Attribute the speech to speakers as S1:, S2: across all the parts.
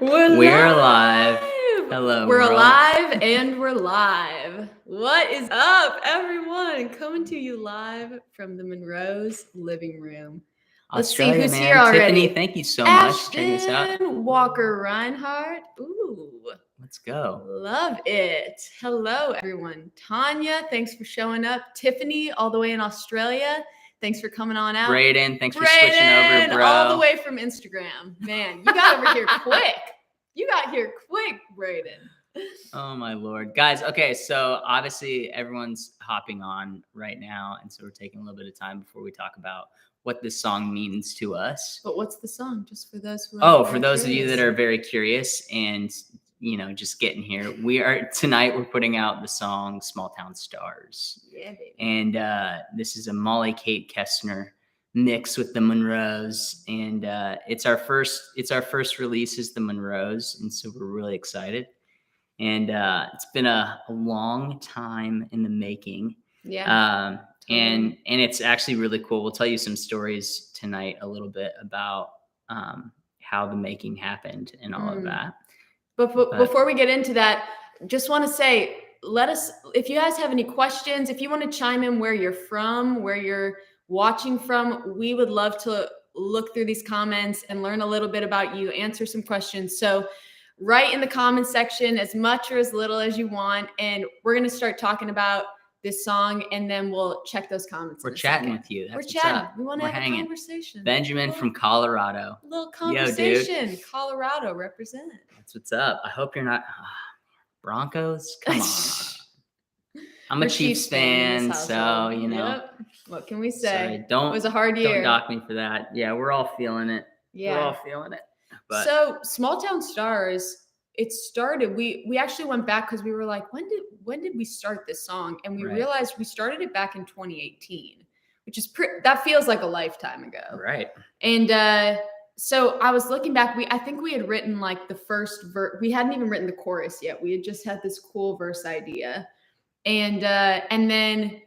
S1: We're live. Hello,
S2: We're
S1: world.
S2: alive and we're live. What is up, everyone? Coming to you live from the Monroes living room. Let's see
S1: Australia,
S2: who's
S1: man.
S2: here already.
S1: Tiffany, thank you so much for checking this out.
S2: Ashton Walker Reinhardt. Ooh,
S1: Let's go.
S2: love it. Hello, everyone. Tanya, thanks for showing up. Tiffany, all the way in Australia. Thanks for coming on out.
S1: Brayden, thanks for switching over, bro.
S2: All the way from Instagram. Man, you got over here quick. You got here quick, Brayden.
S1: Oh, my Lord. Guys, okay, so obviously everyone's hopping on right now, and so we're taking a little bit of time before we talk about what this song means to us.
S2: But what's the song, just for those who
S1: are for those of you that are very curious and, just getting here, we're putting out the song Small Town Stars.
S2: Yeah, baby.
S1: And this is a Molly Kate Kestner mix with the Monroes, and it's our first release as the Monroes, and so we're really excited. And it's been a long time in the making.
S2: Yeah.
S1: And it's actually really cool. We'll tell you some stories tonight a little bit about how the making happened and all of that.
S2: But before we get into that, just want to say, if you guys have any questions, if you want to chime in where you're from, where you're watching from, we would love to look through these comments and learn a little bit about you, answer some questions. So write in the comments section as much or as little as you want, and we're going to start talking about this song, and then we'll check those comments.
S1: We're chatting with you.
S2: We're chatting. We want to have a conversation.
S1: Benjamin from Colorado.
S2: A little conversation. Yo, dude. Colorado, represent.
S1: That's what's up. I hope you're not Broncos. Come on. I'm a Chiefs fan, so
S2: Yep. What can we say?
S1: Sorry,
S2: it was a hard year.
S1: Don't dock me for that. Yeah, we're all feeling it.
S2: Yeah,
S1: we're all feeling it. But.
S2: So Small Town Stars, it started. We actually went back because we were like, when did we start this song? And we realized we started it back in 2018, which is that feels like a lifetime ago.
S1: Right.
S2: And so I was looking back. I think we had written like the first verse. We hadn't even written the chorus yet. We had just had this cool verse idea, and then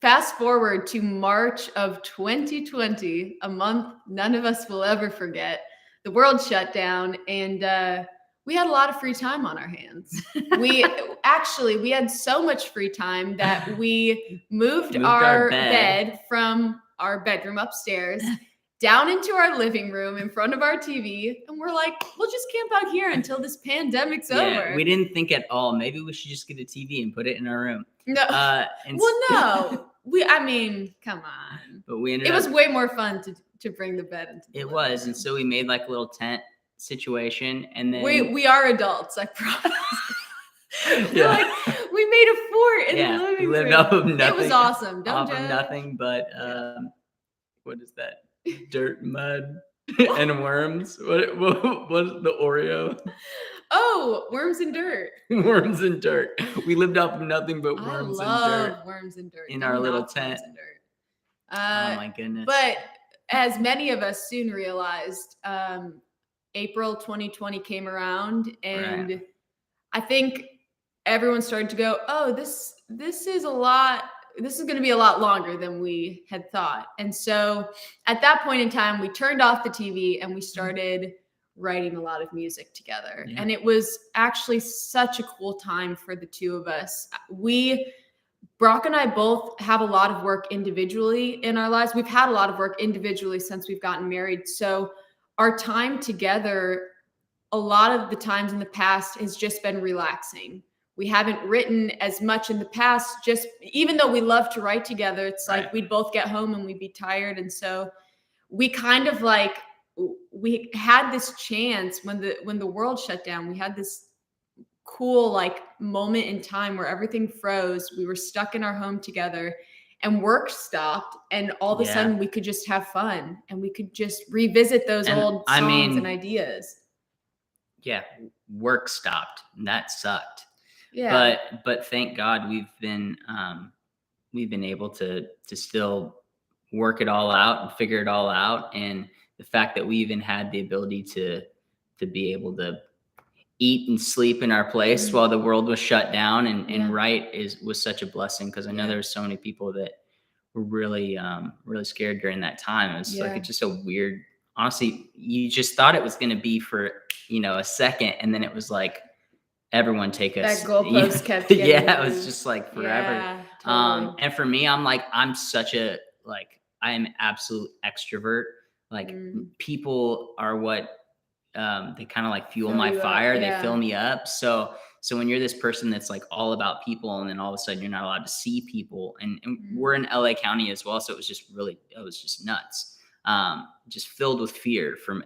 S2: fast forward to March of 2020, a month none of us will ever forget. The world shut down, and we had a lot of free time on our hands. We had so much free time that we moved our bed from our bedroom upstairs down into our living room in front of our TV. And we're like, we'll just camp out here until this pandemic's over.
S1: We didn't think at all, maybe we should just get a TV and put it in our room.
S2: No. No. Come on.
S1: But
S2: it was way more fun to bring the bed into the
S1: living room. And so we made like a little tent situation, and then
S2: we are adults, I promise. Yeah. We made a fort in the living room.
S1: We lived off of nothing.
S2: It was awesome.
S1: Off of nothing but what is that? Dirt, mud, and worms. What was the Oreo?
S2: Oh, worms and dirt.
S1: Worms and dirt. We lived off of nothing but worms and dirt.
S2: I love worms and dirt.
S1: In our little tent.
S2: Oh
S1: my goodness.
S2: But as many of us soon realized, April 2020 came around, and I think everyone started to go, oh, this is a lot. This is going to be a lot longer than we had thought. And so at that point in time, we turned off the TV and we started writing a lot of music together. Yeah. And it was actually such a cool time for the two of us. Brock and I both have a lot of work individually in our lives. We've had a lot of work individually since we've gotten married. So our time together, a lot of the times in the past, has just been relaxing. We haven't written as much in the past, just even though we love to write together, it's like we'd both get home and we'd be tired. And so we kind of we had this chance when the world shut down. We had this cool moment in time where everything froze. We were stuck in our home together and work stopped. And all of a sudden we could just have fun and we could just revisit those old songs and ideas.
S1: Yeah. Work stopped, and that sucked.
S2: Yeah.
S1: But thank God we've been able to still work it all out and figure it all out. And the fact that we even had the ability to be able to eat and sleep in our place while the world was shut down and write was such a blessing, because I know there were so many people that were really scared during that time. It was it's just a weird, honestly, you just thought it was going to be for, a second. And then it was like, everyone take us.
S2: That goalpost kept getting
S1: yeah, it
S2: moved.
S1: was just like forever.
S2: Yeah, totally.
S1: And for me, I'm such a, I am absolute extrovert. Like people are what, they kind of like fuel my fire.
S2: Yeah.
S1: They fill me up. So when you're this person that's like all about people, and then all of a sudden you're not allowed to see people, and we're in LA County as well. So it was just nuts. Just filled with fear from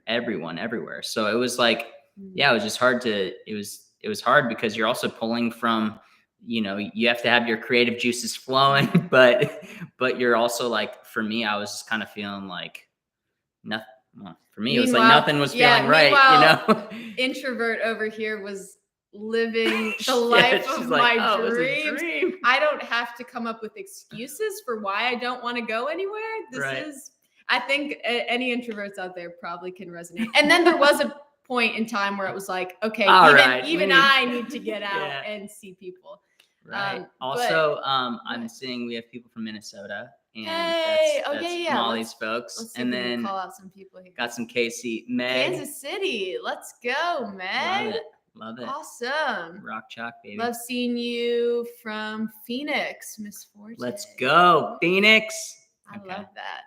S1: everyone everywhere. So it was like, yeah, it was just hard it was hard because you're also pulling from, you have to have your creative juices flowing, but you're also like, for me, I was just kind of feeling like nothing. Well, for me, it was like nothing was feeling right.
S2: Introvert over here was living the life of my dreams. I don't have to come up with excuses for why I don't want to go anywhere. I think any introverts out there probably can resonate. And then there was a point in time where it was like, okay, even I need to get out and see people.
S1: Right. I'm seeing we have people from Minnesota, and that's Molly's folks.
S2: Let's see if we can call out some people here.
S1: Got some KC, Meg.
S2: Kansas City. Let's go, Meg.
S1: Love it.
S2: Awesome.
S1: Rock chalk, baby.
S2: Love seeing you from Phoenix, Miss Forte.
S1: Let's go, Phoenix.
S2: I love that.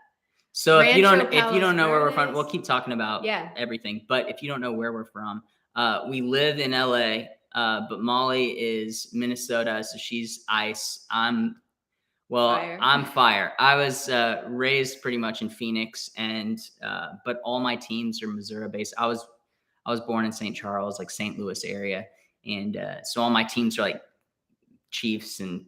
S1: So if you don't know where we're from, we'll keep talking about everything. But if you don't know where we're from, we live in LA, but Molly is Minnesota, so she's ice. I'm fire. I was raised pretty much in Phoenix, but all my teams are Missouri based. I was born in St. Charles, like St. Louis area, and so all my teams are like Chiefs and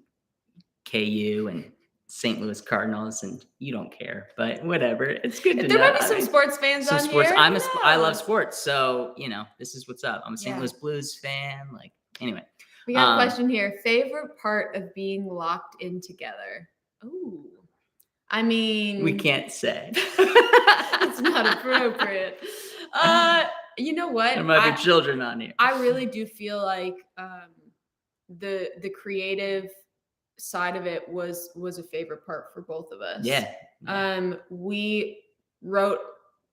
S1: KU and St. Louis Cardinals, and you don't care, but whatever. It's good to know.
S2: There might be some sports fans on here.
S1: I love sports, so this is what's up. I'm a St. Louis Blues fan. Like, anyway,
S2: we got a question here. Favorite part of being locked in together? Ooh, I mean,
S1: we can't say.
S2: It's not appropriate. You know what?
S1: There might be children on here.
S2: I really do feel like the creative side of it was a favorite part for both of us. We wrote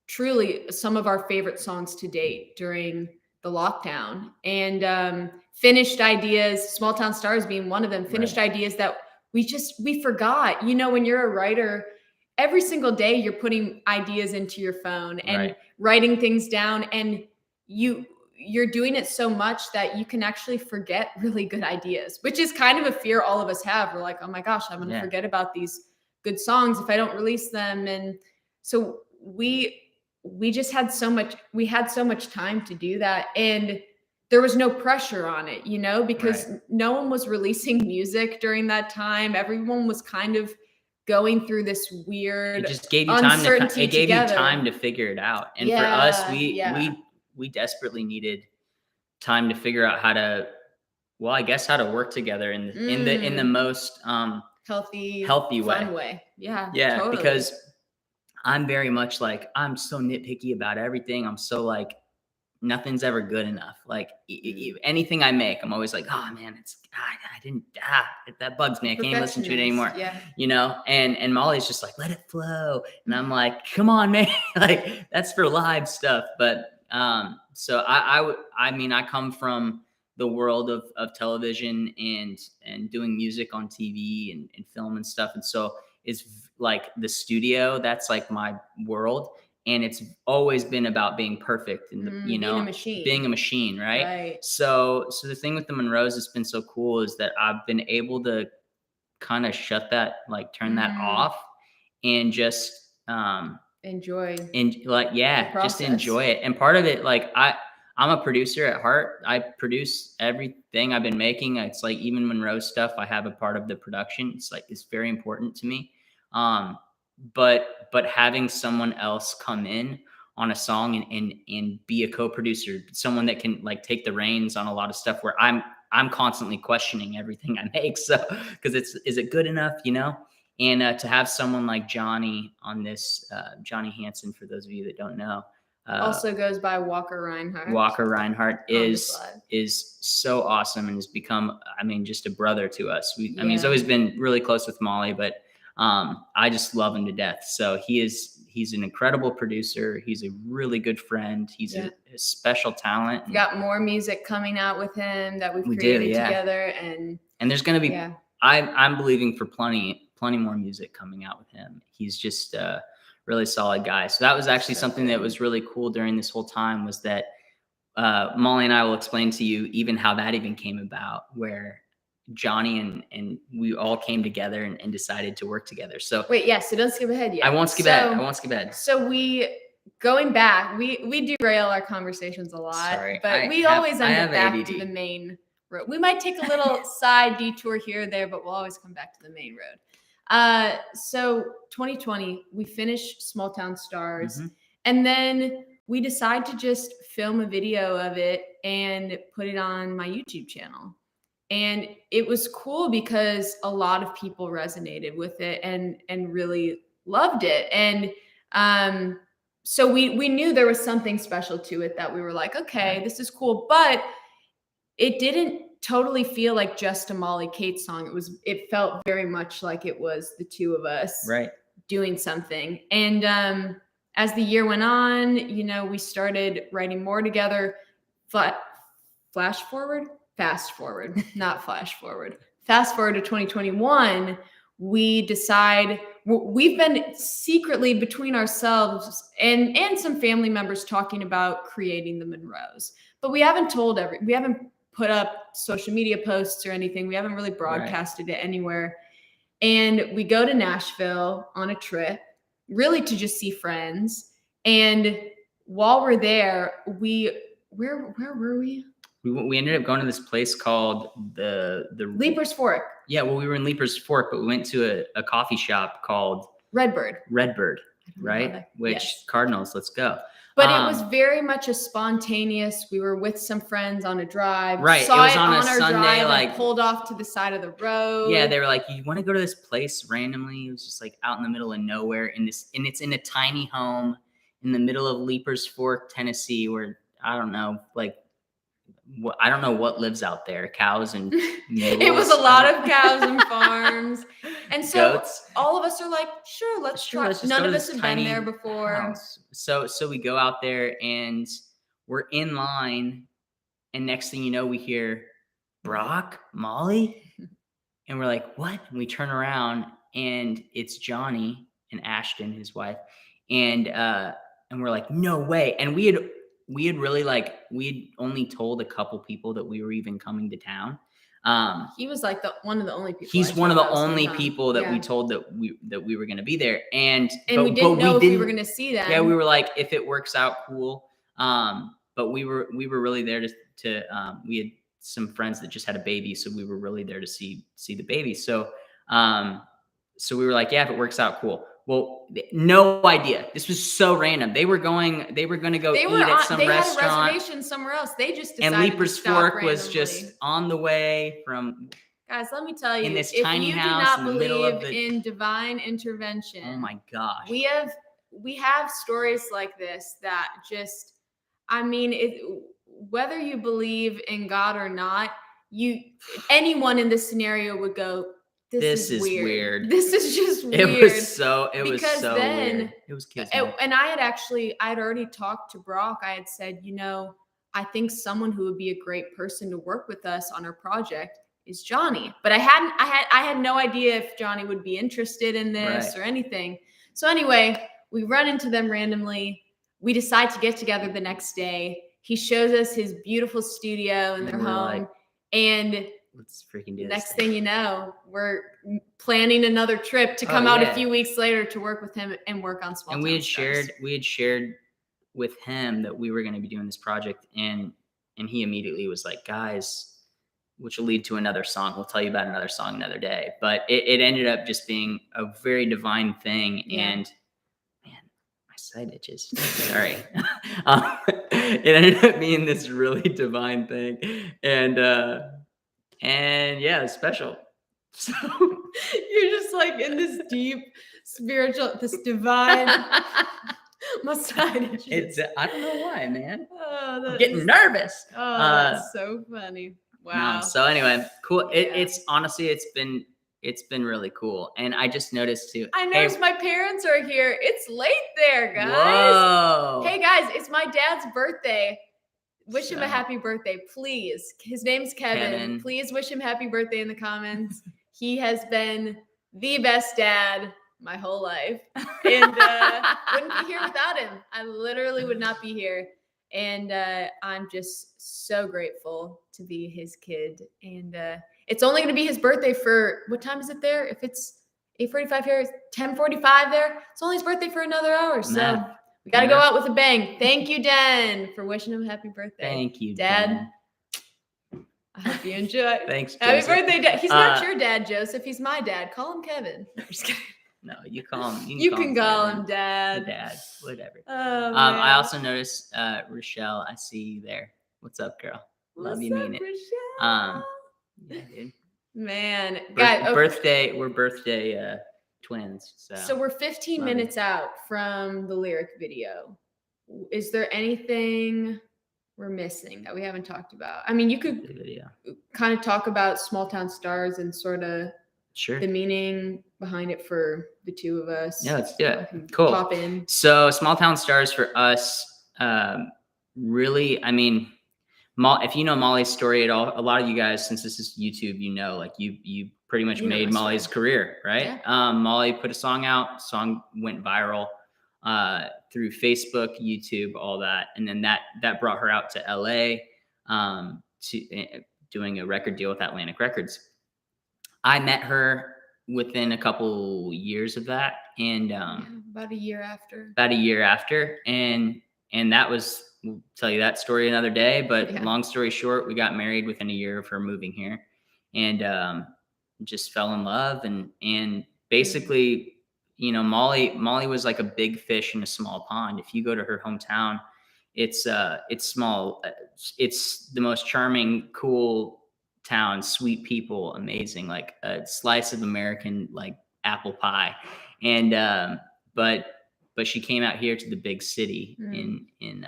S2: truly some of our favorite songs to date during the lockdown, and finished ideas, Small Town Stars being one of them, finished ideas that we forgot. When you're a writer, every single day you're putting ideas into your phone and writing things down, and you're doing it so much that you can actually forget really good ideas, which is kind of a fear all of us have. We're like, oh my gosh, I'm going to forget about these good songs if I don't release them. And so we just had so much time to do that. And there was no pressure on it, because no one was releasing music during that time. Everyone was kind of going through this weird,
S1: it just gave you
S2: uncertainty
S1: time. It gave you time to figure it out. And for us, we desperately needed time to figure out how to work together in the most healthy
S2: fun way. Yeah, totally.
S1: Because I'm very much like, I'm so nitpicky about everything. I'm so like, nothing's ever good enough. Like anything I make, I'm always like, oh man, that bugs me. I can't even listen to it anymore. And Molly's just like, let it flow. And I'm like, come on, man. Like, that's for live stuff. But so I come from the world of television and doing music on TV and film and stuff. And so it's like the studio, that's like my world. And it's always been about being perfect and, being a machine. Right. So the thing with the Monroes that's been so cool is that I've been able to kind of shut that, like turn that off and just,
S2: enjoy
S1: and just enjoy it. And part of it, like I'm a producer at heart. I produce everything I've been making. It's like even Monroe stuff, I have a part of the production. It's like, it's very important to me. But having someone else come in on a song and be a co-producer, someone that can like take the reins on a lot of stuff where I'm constantly questioning everything I make. So, cause is it good enough, And to have someone like Johnny on this, Johnny Hansen, for those of you that don't know,
S2: also goes by Walker Reinhardt.
S1: Walker Reinhardt is so awesome and has become, just a brother to us. He's always been really close with Molly, but I just love him to death. So he is he's an incredible producer. He's a really good friend. He's a special talent.
S2: We've got more music coming out with him that we've created together, and
S1: there's going to be. I'm believing for plenty more music coming out with him. He's just a really solid guy. So that was actually something that was really cool during this whole time, was that Molly and I will explain to you even how that even came about, where Johnny and we all came together and decided to work together. So
S2: so don't skip ahead yet.
S1: I won't skip ahead.
S2: So going back, we derail our conversations a lot.
S1: Sorry,
S2: but we always end up back to the main road. We might take a little side detour here or there, but we'll always come back to the main road. So 2020, we finished Small Town Stars, and then we decide to just film a video of it and put it on my YouTube channel. And it was cool because a lot of people resonated with it and really loved it. And so we knew there was something special to it, that we were like, okay, this is cool. But it didn't totally feel like just a Molly Kate song. It felt very much like it was the two of us doing something. And as the year went on, we started writing more together. Fast forward to 2021, we decide we've been secretly between ourselves and some family members talking about creating the Monroes, but we haven't put up social media posts or anything. We haven't really broadcasted it anywhere. And we go to Nashville on a trip, really to just see friends. And while we're there, where were we?
S1: We ended up going to this place called the
S2: Leaper's Fork.
S1: Yeah, well, we were in Leaper's Fork, but we went to a coffee shop called
S2: Redbird,
S1: right? Which Cardinals, let's go.
S2: But it was very much a spontaneous. We were with some friends on a drive.
S1: Right.
S2: Saw
S1: it was on a Sunday,
S2: drive, pulled off to the side of the road.
S1: Yeah, they were like, "You want to go to this place randomly?" It was just like out in the middle of nowhere, and it's in a tiny home in the middle of Leaper's Fork, Tennessee, where I don't know what lives out there. Cows and mules.
S2: It was a lot of cows and farms. And so
S1: goats.
S2: All of us are like, sure, let's try. None of us have been there before.
S1: House. So we go out there and we're in line. And next thing you know, we hear Brock, Molly. And we're like, what? And we turn around and it's Johnny and Ashton, his wife. And we're like, no way. And we had really we'd only told a couple people that we were even coming to town.
S2: He was like one of the only people.
S1: He's one of the only people that we told that we were going to be there. And
S2: we didn't know if we were going to see them.
S1: Yeah, we were like, if it works out, cool. But we were really there to we had some friends that just had a baby, so we were really there to see the baby. So we were like, yeah, if it works out, cool. Well, no idea. This was so random. They were going to go eat at some restaurant. They had a reservation
S2: somewhere else. They just decided
S1: and Leaper's
S2: to stop
S1: Fork
S2: randomly.
S1: was just on the way from.
S2: Guys, let me tell you,
S1: in this
S2: if
S1: tiny
S2: you
S1: house
S2: do not
S1: in the middle of
S2: in divine intervention,
S1: oh my gosh,
S2: we have stories like this that just, I mean, whether you believe in God or not, anyone in this scenario would go, This is weird. This is just weird.
S1: It was so weird. It was kids.
S2: And I had already talked to Brock. I had said, I think someone who would be a great person to work with us on our project is Johnny. But I had no idea if Johnny would be interested in this or anything. So anyway, we run into them randomly. We decide to get together the next day. He shows us his beautiful studio in their home. And
S1: let's freaking do this.
S2: Next thing you know, we're planning another trip to come out a few weeks later to work with him and work on Small Town Stars.
S1: We had shared with him that we were going to be doing this project, and he immediately was like, guys, which will lead to another song. We'll tell you about another song another day. But it ended up just being a very divine thing. Yeah. And man, my side itches. Sorry. It ended up being this really divine thing. And yeah, it's special. So
S2: you're just like in this deep spiritual, this divine. My side itches.
S1: I don't know why, man. I'm getting nervous.
S2: Oh, that's so funny. Wow.
S1: No, so anyway, cool. It's honestly, it's been it's been really cool. And I just noticed too.
S2: I noticed my parents are here. It's late there, guys.
S1: Whoa.
S2: Hey guys, it's my dad's birthday. Wish him a happy birthday, please. His name's Kevin. Please wish him happy birthday in the comments. He has been the best dad my whole life. And wouldn't be here without him. I literally would not be here. And I'm just so grateful to be his kid. And it's only going to be his birthday for, what time is it there? If it's 8:45 here, it's 10:45 there. It's only his birthday for another hour. So we got to go out with a bang. Thank you, Den, for wishing him happy birthday.
S1: Thank you,
S2: Dad. I hope you enjoy.
S1: Thanks,
S2: Joseph. Happy birthday, Dad. He's not your dad, Joseph. He's my dad. Call him Kevin. I'm just kidding.
S1: No, you call him.
S2: You can call him Dad.
S1: Dad, whatever.
S2: Oh,
S1: I also noticed, Rochelle, I see you there. What's up, girl? Love you, mean it.
S2: Rochelle?
S1: Yeah, dude.
S2: Man, guys,
S1: we're birthday twins.
S2: So we're 15 minutes out from the lyric video. Is there anything we're missing that we haven't talked about? I mean, you could kind of talk about Small Town Stars and sort of the meaning behind it for the two of us.
S1: Yeah, let's do it. Cool.
S2: Pop in.
S1: So Small Town Stars for us, really, I mean, if you know Molly's story at all, a lot of you guys, since this is YouTube, you know, like you pretty much made Molly's career, right? Yeah. Molly put a song out, song went viral through Facebook, YouTube, all that. And then that brought her out to LA to doing a record deal with Atlantic Records. I met her within a couple years of that. And
S2: about a year after.
S1: And that was, we'll tell you that story another day, but long story short, we got married within a year of her moving here, and just fell in love. And basically, you know, Molly was like a big fish in a small pond. If you go to her hometown, it's small. It's the most charming, cool town, sweet people, amazing, like a slice of American, like apple pie. And, but she came out here to the big city in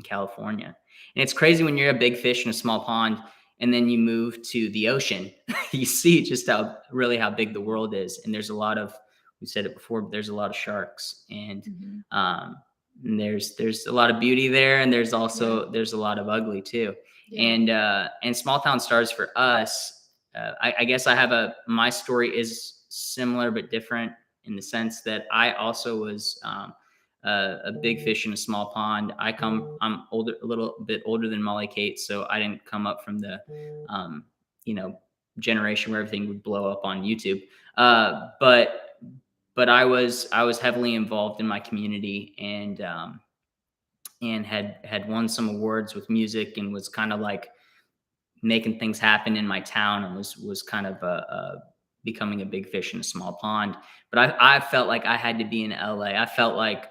S1: California. And it's crazy when you're a big fish in a small pond and then you move to the ocean, you see just how big the world is. And there's a lot of, we said it before, but there's a lot of sharks, and there's a lot of beauty there. And there's also, there's a lot of ugly too. Yeah. And Small Town Stars for us, I guess my story is similar, but different in the sense that I also was, a big fish in a small pond. I'm older, a little bit older than Molly Kate, so I didn't come up from the, generation where everything would blow up on YouTube. But I was heavily involved in my community, and had won some awards with music, and was kind of like making things happen in my town, and was kind of becoming a big fish in a small pond. But I felt like I had to be in LA. I felt like,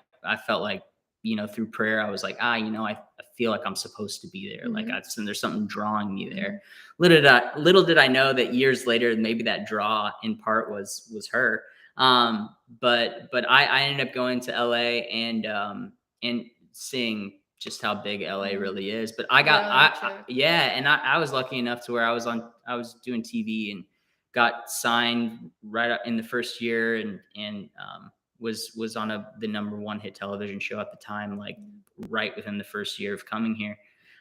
S1: through prayer, I was like, I feel like I'm supposed to be there. Like there's something drawing me there. Little did I know that years later, maybe that draw in part was her. But I ended up going to LA and seeing just how big LA really is. But I was lucky enough to where I was doing TV and got signed right up in the first year, and was on the #1 hit television show at the time, like right within the first year of coming here.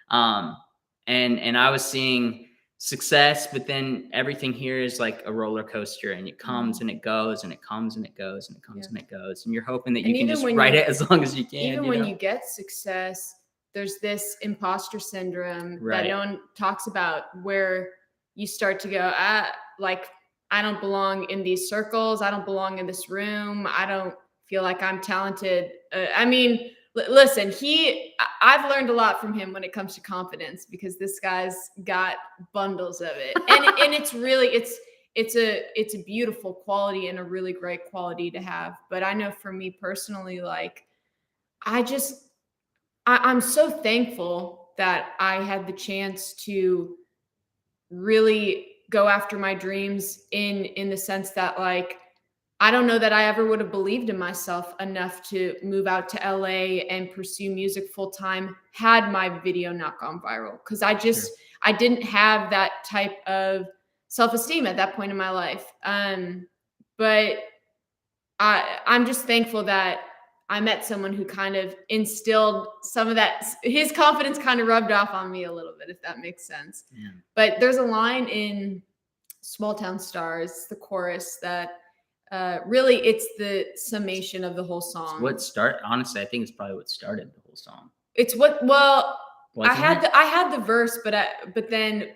S1: And I was seeing success, but then everything here is like a roller coaster, and it comes and it goes, and it comes and it goes, and it comes and it goes. And you're hoping that you can just ride it as long as you can.
S2: Even when you get success, there's this imposter syndrome that no one talks about, where you start to go, I don't belong in these circles. I don't belong in this room. I don't feel like I'm talented. Listen, I've learned a lot from him when it comes to confidence, because this guy's got bundles of it. And it's really, it's a beautiful quality and a really great quality to have. But I know for me personally, like, I'm so thankful that I had the chance to really go after my dreams in the sense that, like, I don't know that I ever would have believed in myself enough to move out to LA and pursue music full time had my video not gone viral. Cause I didn't have that type of self-esteem at that point in my life. But I'm just thankful that I met someone who kind of instilled some of that. His confidence kind of rubbed off on me a little bit, if that makes sense.
S1: Yeah.
S2: But there's a line in Small Town Stars, the chorus, that really it's the summation of the whole song.
S1: Honestly, I think it's probably what started the whole song.
S2: It's what, well,
S1: Wasn't
S2: I had the verse, but then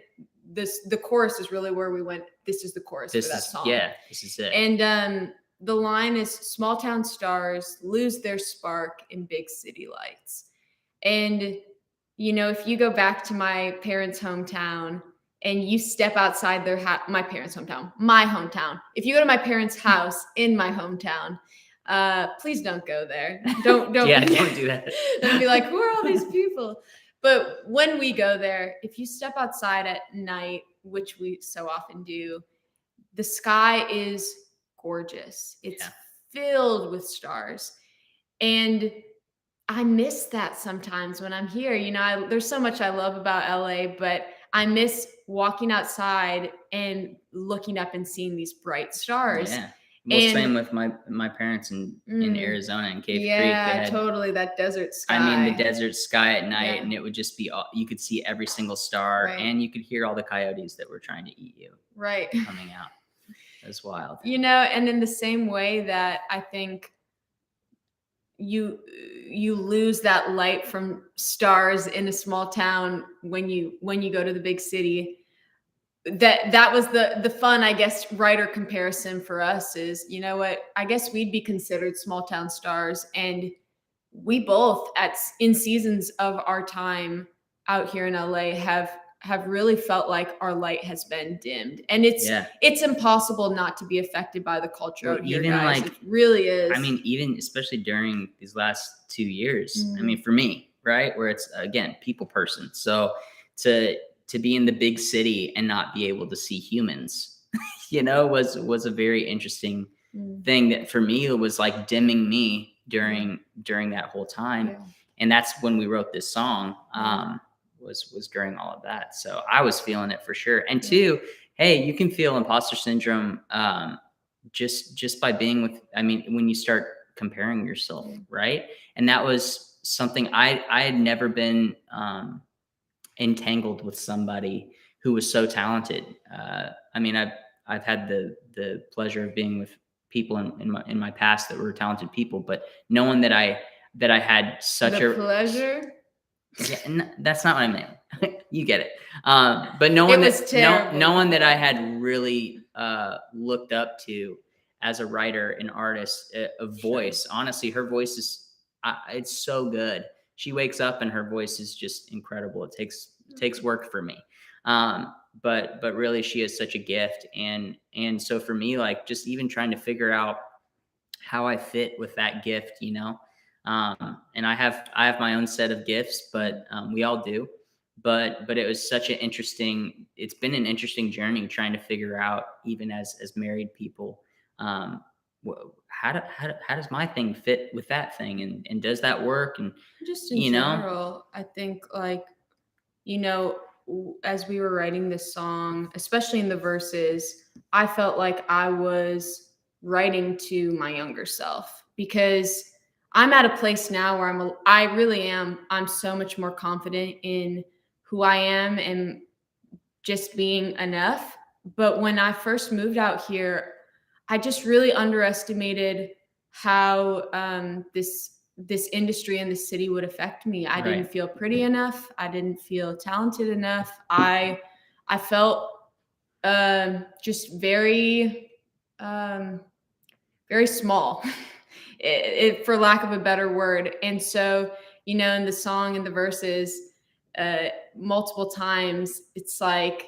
S2: the chorus is really where we went. This is the chorus for that song.
S1: Yeah, this is it.
S2: And the line is, small town stars lose their spark in big city lights. And, you know, if you go back to my parents' hometown and you step outside their my parents' hometown, my hometown, if you go to my parents' house in my hometown, please don't go there. Don't
S1: yeah, don't do that.
S2: Don't be like, who are all these people? But when we go there, if you step outside at night, which we so often do, the sky is gorgeous. It's filled with stars. And I miss that sometimes when I'm here. You know, there's so much I love about LA, but I miss walking outside and looking up and seeing these bright stars.
S1: Yeah. Well, same with my parents in Arizona and Cave Creek.
S2: Yeah, totally. That desert sky.
S1: I mean, the desert sky at night, and it would just be, you could see every single star, and you could hear all the coyotes that were trying to eat you.
S2: Right.
S1: Coming out. That's wild.
S2: You know, and in the same way that I think you lose that light from stars in a small town when you go to the big city. That was the fun, I guess, writer comparison for us is, you know what, I guess we'd be considered small town stars, and we both in seasons of our time out here in LA have really felt like our light has been dimmed, and it's impossible not to be affected by the culture out here, guys. It really is.
S1: I mean, even especially during these last 2 years, I mean, for me, right, where it's, again, people person, so to be in the big city and not be able to see humans, you know, was a very interesting thing that for me, it was like dimming me during that whole time. Yeah. And that's when we wrote this song, was during all of that. So I was feeling it for sure. And two, hey, you can feel imposter syndrome just by being with, I mean, when you start comparing yourself, right? And that was something I had never been entangled with somebody who was so talented. I mean, I've had the pleasure of being with people in my past that were talented people, but no one that I had such a
S2: pleasure.
S1: Yeah, that's not what I meant. You get it. But no one no one that I had really looked up to as a writer, an artist, a voice. Honestly, her voice is it's so good. She wakes up and her voice is just incredible. It takes work for me. But really she is such a gift. And so for me, like, just even trying to figure out how I fit with that gift, you know. And I have my own set of gifts, but we all do. But it was such it's been an interesting journey trying to figure out, even as married people, how does my thing fit with that thing, and does that work? And
S2: just in general, I think, like, you know, as we were writing this song, especially in the verses, I felt like I was writing to my younger self, because I'm at a place now where I'm so much more confident in who I am and just being enough. But when I first moved out here, I just really underestimated how this industry and this city would affect me. I didn't feel pretty enough. I didn't feel talented enough. I felt just very very small, for lack of a better word. And so, you know, in the song and the verses, multiple times, it's like,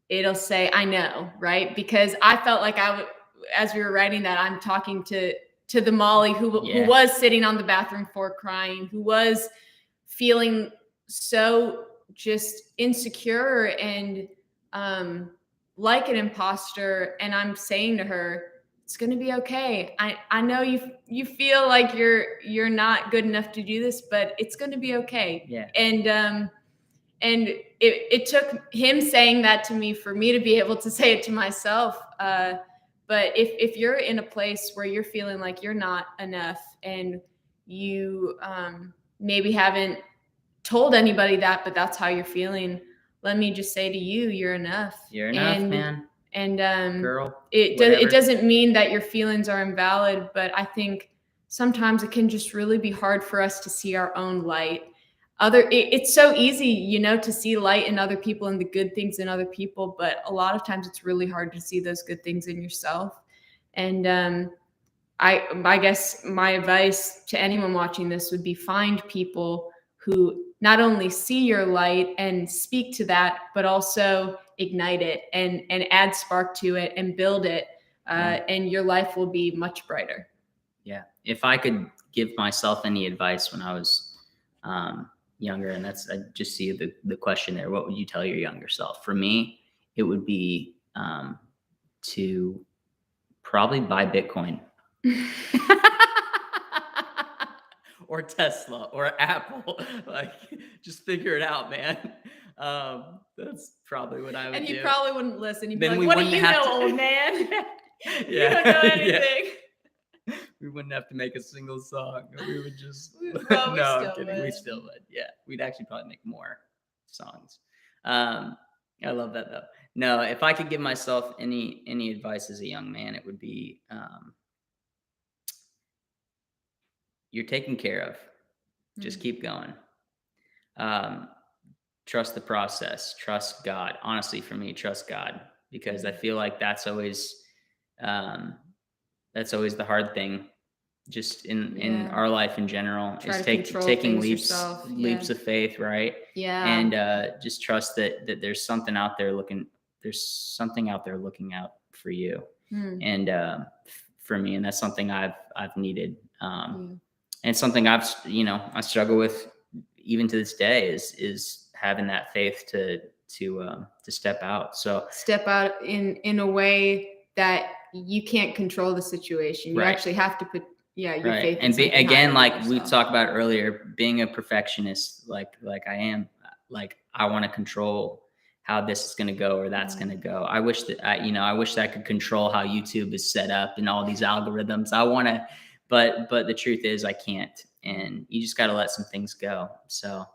S2: it'll say, I know, right? Because I felt like as we were writing that, I'm talking to the Molly who was sitting on the bathroom floor crying, who was feeling so just insecure and like an imposter. And I'm saying to her, it's going to be okay. I know you feel like you're not good enough to do this, but it's going to be okay.
S1: Yeah.
S2: And it took him saying that to me for me to be able to say it to myself. But if you're in a place where you're feeling like you're not enough and you maybe haven't told anybody that, but that's how you're feeling, let me just say to you, you're enough.
S1: You're enough, man.
S2: And
S1: girl,
S2: it doesn't mean that your feelings are invalid, but I think sometimes it can just really be hard for us to see our own light. It's so easy, you know, to see light in other people and the good things in other people, but a lot of times it's really hard to see those good things in yourself. And I guess my advice to anyone watching this would be find people who not only see your light and speak to that, but also ignite it and add spark to it and build it. And your life will be much brighter.
S1: Yeah. If I could give myself any advice when I was younger, and I just see the question there, what would you tell your younger self? For me, it would be to probably buy Bitcoin. Or Tesla or Apple. Like, just figure it out, man. That's probably what I would do.
S2: And you probably wouldn't listen. You'd be
S1: Then
S2: like, what do you know, old man? You don't know anything.
S1: We wouldn't have to make a single song. We would just
S2: well,
S1: no, I'm kidding. We still would. Yeah. We'd actually probably make more songs. I love that though. No, if I could give myself any advice as a young man, it would be you're taken care of. Just keep going. Trust the process. Trust God. Honestly, for me, trust God, because I feel like that's always the hard thing, just in our life in general. Is taking leaps of faith, right?
S2: Yeah.
S1: And just trust that there's something out there looking out for you. And for me, and that's something I've needed. And something I struggle with even to this day is having that faith to step out. So
S2: step out in a way that you can't control the situation. You actually have to put your faith in.
S1: And again, like we talked about earlier, being a perfectionist, like I am, like I want to control how this is going to go or that's going to go. I wish that I wish that I could control how YouTube is set up and all these algorithms. I want to. But the truth is I can't, and you just got to let some things go. So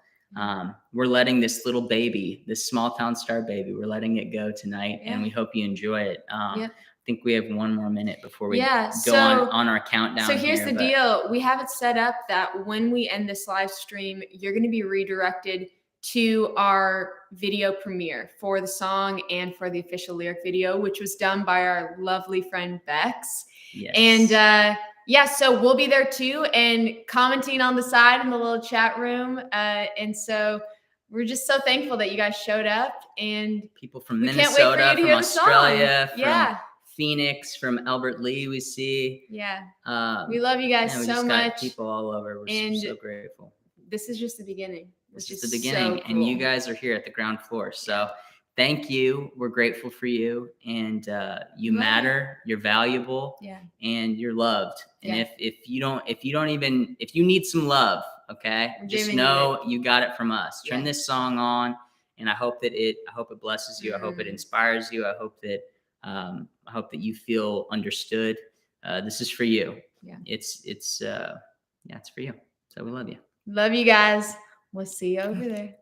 S1: we're letting this little baby, this small town star baby, we're letting it go tonight, and we hope you enjoy it. I think we have one more minute before we go on our countdown.
S2: So here's the deal. We have it set up that when we end this live stream, you're going to be redirected to our video premiere for the song and for the official lyric video, which was done by our lovely friend Bex.
S1: Yes.
S2: And so we'll be there too, and commenting on the side in the little chat room. And so we're just so thankful that you guys showed up, and
S1: people from Minnesota, from Australia, from Phoenix, from Albert Lee, we see.
S2: Yeah. We love you guys so much.
S1: People all over. We're so grateful.
S2: This is just the beginning.
S1: This is the beginning, so cool. And you guys are here at the ground floor. So thank you. We're grateful for you, and you matter. You're valuable, and you're loved. And if you need some love, okay, just know you got it from us. Turn this song on, and I hope it blesses you. I hope it inspires you. I hope that you feel understood. This is for you. Yeah. It's for you. So we love you.
S2: Love you guys. We'll see you over there.